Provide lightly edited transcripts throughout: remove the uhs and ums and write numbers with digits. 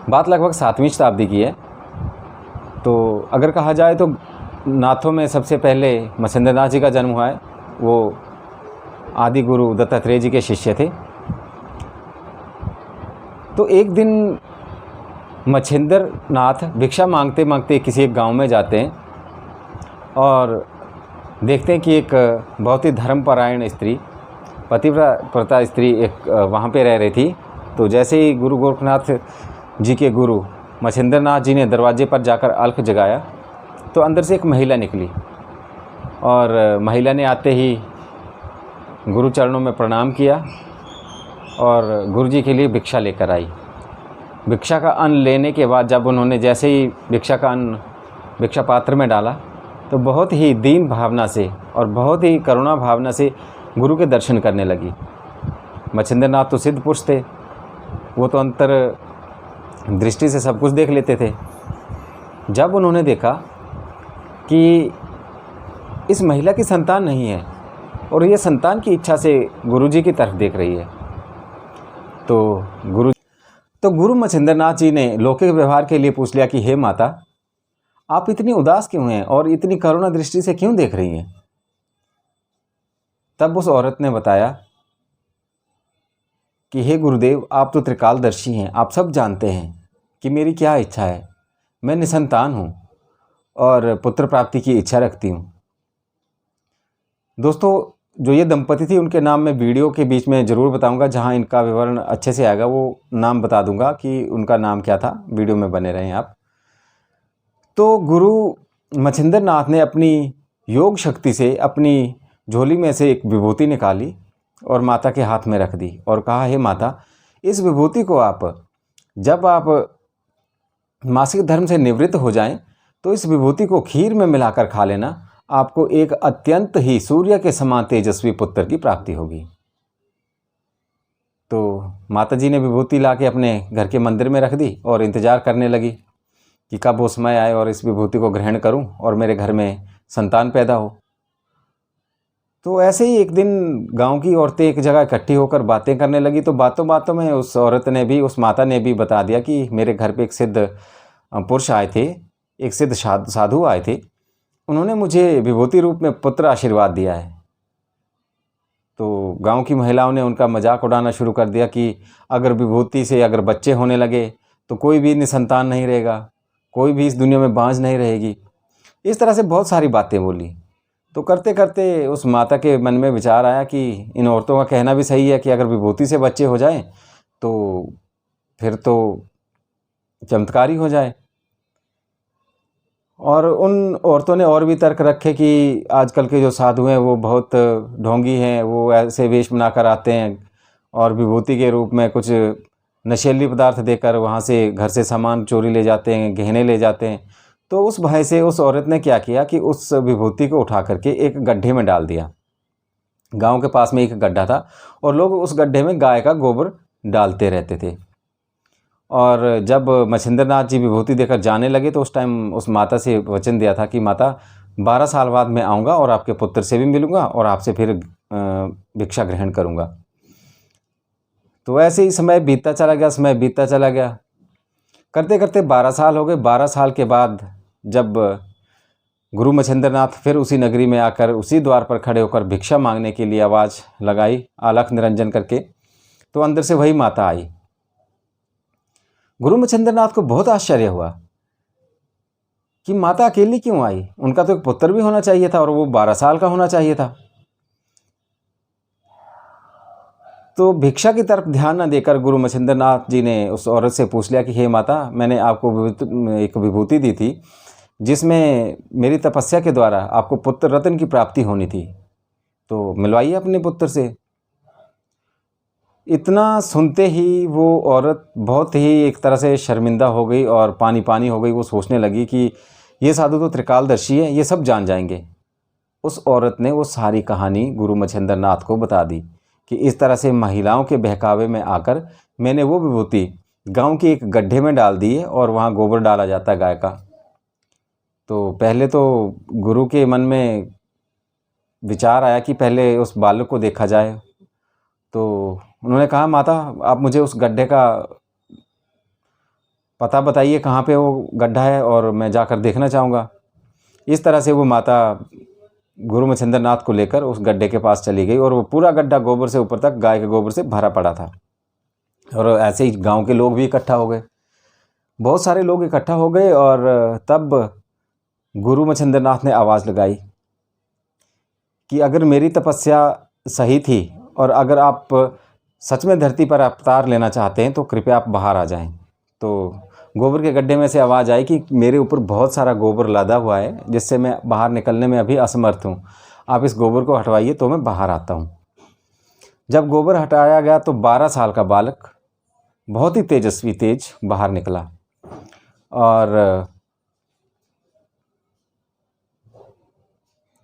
बात लगभग 7वीं शताब्दी की है। तो अगर कहा जाए तो नाथों में सबसे पहले मच्छिंद्र नाथ जी का जन्म हुआ है। वो आदि गुरु दत्तात्रेय जी के शिष्य थे। तो एक दिन मच्छिंद्र नाथ भिक्षा मांगते मांगते किसी एक गांव में जाते हैं और देखते हैं कि एक बहुत ही धर्मपरायण स्त्री, पतिव्रता स्त्री एक वहाँ पे रह रही थी। तो जैसे ही गुरु गोरखनाथ जी के गुरु मच्छिंद्र नाथ जी ने दरवाजे पर जाकर अलख जगाया तो अंदर से एक महिला निकली और महिला ने आते ही गुरु चरणों में प्रणाम किया और गुरु जी के लिए भिक्षा लेकर आई। भिक्षा का अन्न लेने के बाद जब उन्होंने जैसे ही भिक्षा का अन्न भिक्षा पात्र में डाला तो बहुत ही दीन भावना से और बहुत ही करुणा भावना से गुरु के दर्शन करने लगी। मच्छिंद्र नाथ तो सिद्ध पुरुष थे, वो तो अंतर दृष्टि से सब कुछ देख लेते थे। जब उन्होंने देखा कि इस महिला की संतान नहीं है और ये संतान की इच्छा से गुरु जी की तरफ देख रही है, तो गुरु मच्छिंद्र नाथ जी ने लौकिक व्यवहार के लिए पूछ लिया कि हे माता, आप इतनी उदास क्यों हैं और इतनी करुणा दृष्टि से क्यों देख रही हैं। तब उस औरत ने बताया कि हे गुरुदेव, आप तो त्रिकालदर्शी हैं, आप सब जानते हैं कि मेरी क्या इच्छा है। मैं निसंतान हूँ और पुत्र प्राप्ति की इच्छा रखती हूँ। दोस्तों, जो ये दंपति थी उनके नाम मैं वीडियो के बीच में ज़रूर बताऊंगा, जहाँ इनका विवरण अच्छे से आएगा वो नाम बता दूंगा कि उनका नाम क्या था। वीडियो में बने रहें आप। तो गुरु मच्छिंद्र नाथ ने अपनी योग शक्ति से अपनी झोली में से एक विभूति निकाली और माता के हाथ में रख दी और कहा, हे माता, इस विभूति को आप जब आप मासिक धर्म से निवृत्त हो जाएं तो इस विभूति को खीर में मिलाकर खा लेना, आपको एक अत्यंत ही सूर्य के समान तेजस्वी पुत्र की प्राप्ति होगी। तो माता जी ने विभूति ला के अपने घर के मंदिर में रख दी और इंतज़ार करने लगी कि कब वो समय आए और इस विभूति को ग्रहण करूं और मेरे घर में संतान पैदा हो। तो ऐसे ही एक दिन गांव की औरतें एक जगह इकट्ठी होकर बातें करने लगी। तो बातों बातों में उस औरत ने भी, उस माता ने भी बता दिया कि मेरे घर पे एक सिद्ध पुरुष आए थे, एक सिद्ध साधु आए थे, उन्होंने मुझे विभूति रूप में पुत्र आशीर्वाद दिया है। तो गांव की महिलाओं ने उनका मजाक उड़ाना शुरू कर दिया कि अगर विभूति से अगर बच्चे होने लगे तो कोई भी निसंतान नहीं रहेगा, कोई भी इस दुनिया में बांझ नहीं रहेगी। इस तरह से बहुत सारी बातें बोली। तो करते करते उस माता के मन में विचार आया कि इन औरतों का कहना भी सही है कि अगर विभूति से बच्चे हो जाएं तो फिर तो चमत्कार ही हो जाए। और उन औरतों ने और भी तर्क रखे कि आजकल के जो साधु हैं वो बहुत ढोंगी हैं, वो ऐसे वेश बनाकर आते हैं और विभूति के रूप में कुछ नशीली पदार्थ देकर वहाँ से घर से सामान चोरी ले जाते हैं, गहने ले जाते हैं। तो उस भय से उस औरत ने क्या किया कि उस विभूति को उठा करके एक गड्ढे में डाल दिया। गांव के पास में एक गड्ढा था और लोग उस गड्ढे में गाय का गोबर डालते रहते थे। और जब मच्छिंद्र नाथ जी विभूति देकर जाने लगे तो उस टाइम उस माता से वचन दिया था कि माता, 12 साल बाद मैं आऊँगा और आपके पुत्र से भी मिलूँगा और आपसे फिर भिक्षा ग्रहण करूँगा। तो ऐसे ही समय बीतता चला गया। करते करते 12 साल हो गए। 12 साल के बाद जब गुरु मच्छिंद्र नाथ फिर उसी नगरी में आकर उसी द्वार पर खड़े होकर भिक्षा मांगने के लिए आवाज़ लगाई अलख निरंजन करके, तो अंदर से वही माता आई। गुरु मच्छिंद्र नाथ को बहुत आश्चर्य हुआ कि माता अकेली क्यों आई, उनका तो एक पुत्र भी होना चाहिए था और वो 12 साल का होना चाहिए था। तो भिक्षा की तरफ ध्यान न देकर गुरु मच्छिंद्र नाथ जी ने उस औरत से पूछ लिया कि हे माता, मैंने आपको एक विभूति दी थी जिसमें मेरी तपस्या के द्वारा आपको पुत्र रत्न की प्राप्ति होनी थी, तो मिलवाइए अपने पुत्र से। इतना सुनते ही वो औरत बहुत ही एक तरह से शर्मिंदा हो गई और पानी पानी हो गई। वो सोचने लगी कि ये साधु तो त्रिकालदर्शी है, ये सब जान जाएंगे। उस औरत ने वो सारी कहानी गुरु मच्छिंद्र नाथ को बता दी कि इस तरह से महिलाओं के बहकावे में आकर मैंने वो विभूति गांव के एक गड्ढे में डाल दी है और वहाँ गोबर डाला जाता है गाय का। तो पहले तो गुरु के मन में विचार आया कि पहले उस बालक को देखा जाए। तो उन्होंने कहा, माता, आप मुझे उस गड्ढे का पता बताइए कहाँ पे वो गड्ढा है और मैं जाकर देखना चाहूँगा। इस तरह से वो माता गुरु मच्छिंद्र नाथ को लेकर उस गड्ढे के पास चली गई और वो पूरा गड्ढा गोबर से ऊपर तक गाय के गोबर से भरा पड़ा था। और ऐसे ही गांव के लोग भी इकट्ठा हो गए, बहुत सारे लोग इकट्ठा हो गए। और तब गुरु मच्छिंद्र नाथ ने आवाज़ लगाई कि अगर मेरी तपस्या सही थी और अगर आप सच में धरती पर अवतार लेना चाहते हैं तो कृपया आप बाहर आ जाएं। तो गोबर के गड्ढे में से आवाज़ आई कि मेरे ऊपर बहुत सारा गोबर लदा हुआ है जिससे मैं बाहर निकलने में अभी असमर्थ हूँ, आप इस गोबर को हटवाइए तो मैं बाहर आता हूँ। जब गोबर हटाया गया तो 12 साल का बालक बहुत ही तेजस्वी तेज बाहर निकला और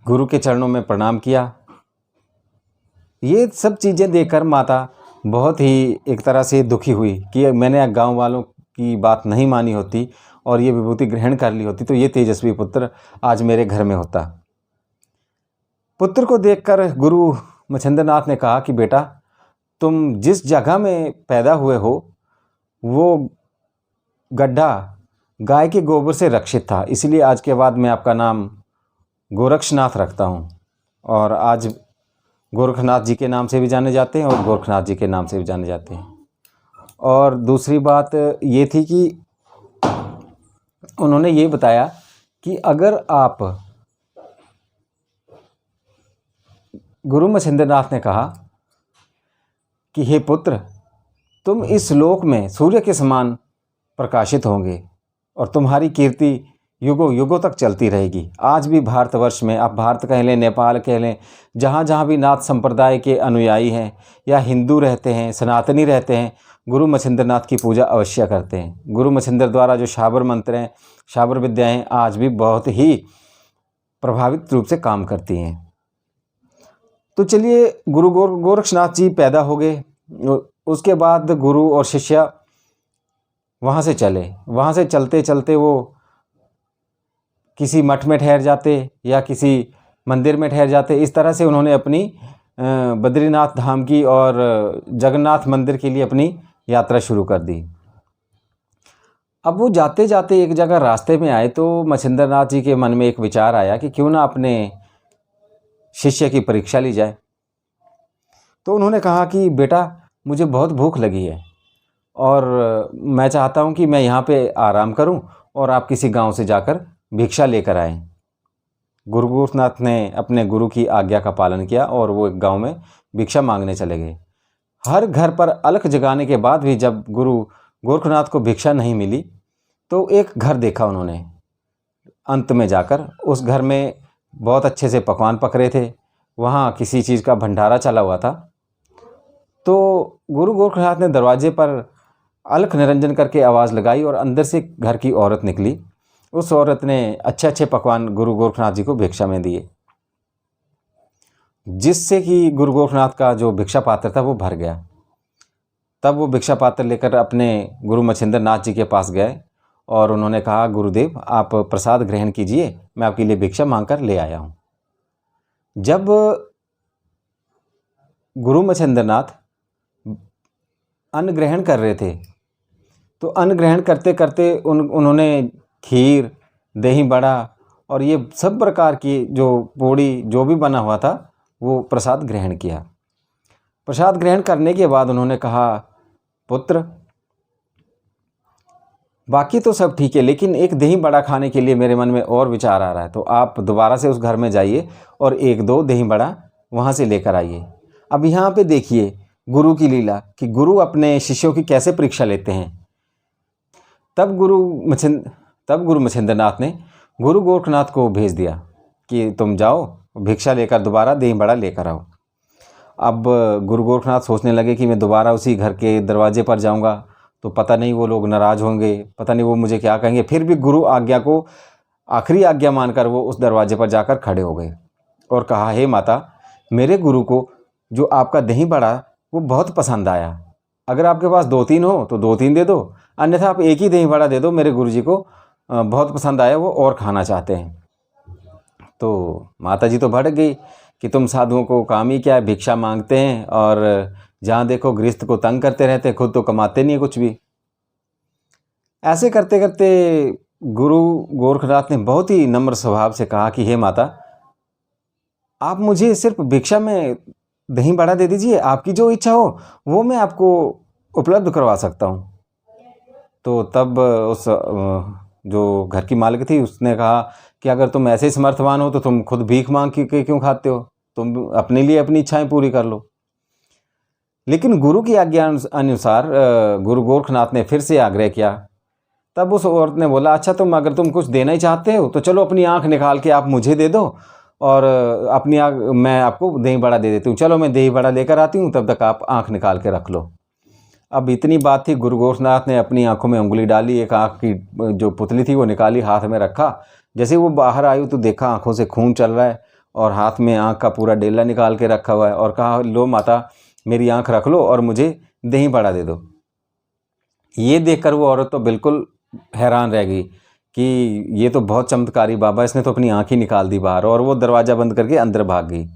गुरु के चरणों में प्रणाम किया। ये सब चीज़ें देखकर माता बहुत ही एक तरह से दुखी हुई कि मैंने गांव वालों की बात नहीं मानी होती और ये विभूति ग्रहण कर ली होती तो ये तेजस्वी पुत्र आज मेरे घर में होता। पुत्र को देखकर गुरु मच्छिंद्र नाथ ने कहा कि बेटा, तुम जिस जगह में पैदा हुए हो वो गड्ढा गाय के गोबर से रक्षित था, इसलिए आज के बाद मैं आपका नाम गोरक्षनाथ रखता हूँ। और आज गोरखनाथ जी के नाम से भी जाने जाते हैं और गोरखनाथ जी के नाम से भी जाने जाते हैं। और दूसरी बात ये थी कि उन्होंने ये बताया कि अगर आप, गुरु मच्छिंद्र नाथ ने कहा कि हे पुत्र, तुम इस लोक में सूर्य के समान प्रकाशित होंगे और तुम्हारी कीर्ति युगों युगों तक चलती रहेगी। आज भी भारतवर्ष में, आप भारत कह लें, नेपाल कह लें, जहाँ जहाँ भी नाथ संप्रदाय के अनुयायी हैं या हिंदू रहते हैं, सनातनी रहते हैं, गुरु मच्छिंद्र नाथ की पूजा अवश्य करते हैं। गुरु मच्छिंद्र द्वारा जो शाबर मंत्र हैं, शाबर विद्याएँ आज भी बहुत ही प्रभावित रूप से काम करती हैं। तो चलिए, गुरु गोरक्षनाथ जी पैदा हो गए। उसके बाद गुरु और शिष्य वहाँ से चले। वहाँ से चलते चलते वो किसी मठ में ठहर जाते या किसी मंदिर में ठहर जाते। इस तरह से उन्होंने अपनी बद्रीनाथ धाम की और जगन्नाथ मंदिर के लिए अपनी यात्रा शुरू कर दी। अब वो जाते जाते एक जगह रास्ते में आए तो मच्छिंद्र नाथ जी के मन में एक विचार आया कि क्यों ना अपने शिष्य की परीक्षा ली जाए। तो उन्होंने कहा कि बेटा, मुझे बहुत भूख लगी है और मैं चाहता हूँ कि मैं यहाँ पे आराम करूँ और आप किसी गांव से जाकर भिक्षा लेकर आएँ। गुरु गोरखनाथ ने अपने गुरु की आज्ञा का पालन किया और वो एक गांव में भिक्षा मांगने चले गए। हर घर पर अलख जगाने के बाद भी जब गुरु गोरखनाथ को भिक्षा नहीं मिली तो एक घर देखा उन्होंने। अंत में जाकर उस घर में बहुत अच्छे से पकवान पक रहे थे, वहाँ किसी चीज़ का भंडारा चला हुआ था। तो गुरु गोरखनाथ ने दरवाजे पर अलख निरंजन करके आवाज़ लगाई और अंदर से घर की औरत निकली। उस औरत ने अच्छे अच्छे पकवान गुरु गोरखनाथ जी को भिक्षा में दिए, जिससे कि गुरु गोरखनाथ का जो भिक्षा पात्र था वो भर गया। तब वो भिक्षा पात्र लेकर अपने गुरु मच्छिंद्र नाथ जी के पास गए और उन्होंने कहा, गुरुदेव आप प्रसाद ग्रहण कीजिए, मैं आपके लिए भिक्षा मांगकर ले आया हूँ। जब गुरु मच्छिंद्र नाथ अन्न ग्रहण कर रहे थे तो अन्न ग्रहण करते करते उन्होंने खीर, दही बड़ा और ये सब प्रकार की जो पोड़ी जो भी बना हुआ था वो प्रसाद ग्रहण किया। प्रसाद ग्रहण करने के बाद उन्होंने कहा, पुत्र, बाकी तो सब ठीक है लेकिन एक दही बड़ा खाने के लिए मेरे मन में और विचार आ रहा है, तो आप दोबारा से उस घर में जाइए और एक दो दही बड़ा वहाँ से लेकर आइए। अब यहाँ पे देखिए गुरु की लीला कि गुरु अपने शिष्यों की कैसे परीक्षा लेते हैं। तब गुरु मच्छिंद्र नाथ ने गुरु गोरखनाथ को भेज दिया कि तुम जाओ भिक्षा लेकर दोबारा दही बड़ा लेकर आओ। अब गुरु गोरखनाथ सोचने लगे कि मैं दोबारा उसी घर के दरवाजे पर जाऊंगा तो पता नहीं वो लोग नाराज़ होंगे, पता नहीं वो मुझे क्या कहेंगे। फिर भी गुरु आज्ञा को आखिरी आज्ञा मानकर वो उस दरवाजे पर जाकर खड़े हो गए और कहा, हे माता, मेरे गुरु को जो आपका दही बड़ा वो बहुत पसंद आया, अगर आपके पास 2-3 हो तो 2-3 दे दो, अन्यथा आप एक ही दही बड़ा दे दो, मेरे गुरु जी को बहुत पसंद आया, वो और खाना चाहते हैं। तो माता जी तो भड़क गई कि तुम साधुओं को काम ही क्या है, भिक्षा मांगते हैं और जहाँ देखो गृहस्थ को तंग करते रहते हैं, खुद तो कमाते नहीं कुछ भी। ऐसे करते करते गुरु गोरखनाथ ने बहुत ही नम्र स्वभाव से कहा कि हे माता, आप मुझे सिर्फ भिक्षा में दही बड़ा दे दीजिए, आपकी जो इच्छा हो वो मैं आपको उपलब्ध करवा सकता हूँ। तो तब उस जो घर की मालिक थी उसने कहा कि अगर तुम ऐसे समर्थवान हो तो तुम खुद भीख मांग के क्यों खाते हो, तुम अपने लिए अपनी इच्छाएं पूरी कर लो। लेकिन गुरु की आज्ञा अनुसार गुरु गोरखनाथ ने फिर से आग्रह किया। तब उस औरत ने बोला, अच्छा तुम कुछ देना ही चाहते हो तो चलो अपनी आंख निकाल के आप मुझे दे दो और अपनी आँख मैं आपको दही बड़ा दे देती हूँ। चलो मैं दही बड़ा लेकर आती हूँ, तब तक आप आँख निकाल के रख लो। अब इतनी बात थी, गुरु गोरखनाथ ने अपनी आंखों में उंगली डाली, एक आँख की जो पुतली थी वो निकाली, हाथ में रखा। जैसे वो बाहर आई तो देखा आँखों से खून चल रहा है और हाथ में आँख का पूरा डेला निकाल के रखा हुआ है और कहा, लो माता मेरी आँख रख लो और मुझे दही बड़ा दे दो। ये देखकर वो औरत तो बिल्कुल हैरान रह गई कि ये तो बहुत चमत्कारी बाबा, इसने तो अपनी आँख ही निकाल दी बाहर, और वो दरवाज़ा बंद करके अंदर भाग गई।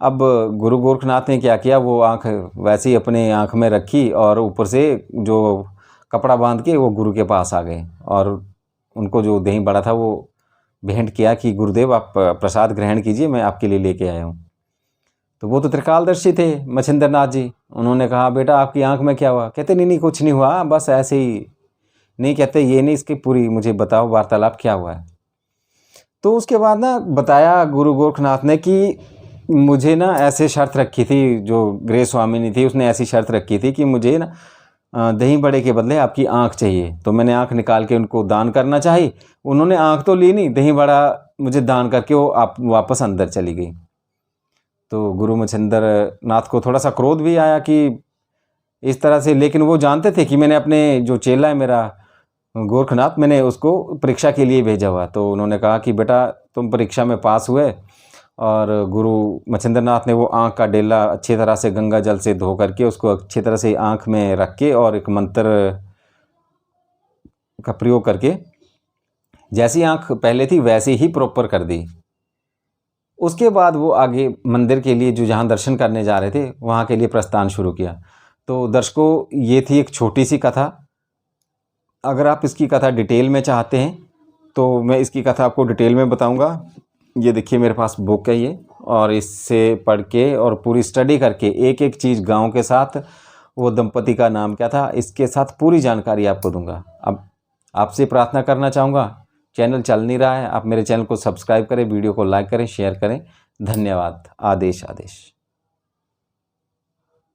अब गुरु गोरखनाथ ने क्या किया, वो आँख वैसे ही अपने आँख में रखी और ऊपर से जो कपड़ा बांध के वो गुरु के पास आ गए और उनको जो दही बड़ा था वो भेंट किया कि गुरुदेव आप प्रसाद ग्रहण कीजिए, मैं आपके लिए लेके आया हूँ। तो वो तो त्रिकालदर्शी थे मच्छिंद्र नाथ जी। उन्होंने कहा, बेटा आपकी आँख में क्या हुआ? कहते नहीं कुछ नहीं हुआ, बस ऐसे ही। नहीं, कहते ये नहीं, इसकी पूरी मुझे बताओ वार्तालाप क्या हुआ है। तो उसके बाद ना बताया गुरु गोरखनाथ ने कि मुझे ना ऐसे शर्त रखी थी, जो गृह स्वामिनी थी उसने ऐसी शर्त रखी थी कि मुझे ना दही बड़े के बदले आपकी आँख चाहिए। तो मैंने आँख निकाल के उनको दान करना चाही। उन्होंने आँख तो ली नहीं, दही बड़ा मुझे दान करके वो आप वापस अंदर चली गई। तो गुरु मच्छिंद्र नाथ को थोड़ा सा क्रोध भी आया कि इस तरह से, लेकिन वो जानते थे कि मैंने अपने जो चेला है मेरा गोरखनाथ, मैंने उसको परीक्षा के लिए भेजा हुआ। तो उन्होंने कहा कि बेटा तुम परीक्षा में पास हुए। और गुरु मच्छिंद्र नाथ ने वो आँख का डेला अच्छी तरह से गंगा जल से धो करके उसको अच्छी तरह से आँख में रख के और एक मंत्र का प्रयोग करके जैसी आँख पहले थी वैसे ही प्रॉपर कर दी। उसके बाद वो आगे मंदिर के लिए, जो जहाँ दर्शन करने जा रहे थे वहाँ के लिए प्रस्थान शुरू किया। तो दर्शकों, ये थी एक छोटी सी कथा। अगर आप इसकी कथा डिटेल में चाहते हैं तो मैं इसकी कथा आपको डिटेल में बताऊंगा। ये देखिए मेरे पास बुक है ये, और इससे पढ़ के और पूरी स्टडी करके एक एक चीज़, गांव के साथ वो दंपति का नाम क्या था, इसके साथ पूरी जानकारी आपको दूंगा। अब आपसे प्रार्थना करना चाहूँगा, चैनल चल नहीं रहा है, आप मेरे चैनल को सब्सक्राइब करें, वीडियो को लाइक करें, शेयर करें। धन्यवाद। आदेश आदेश।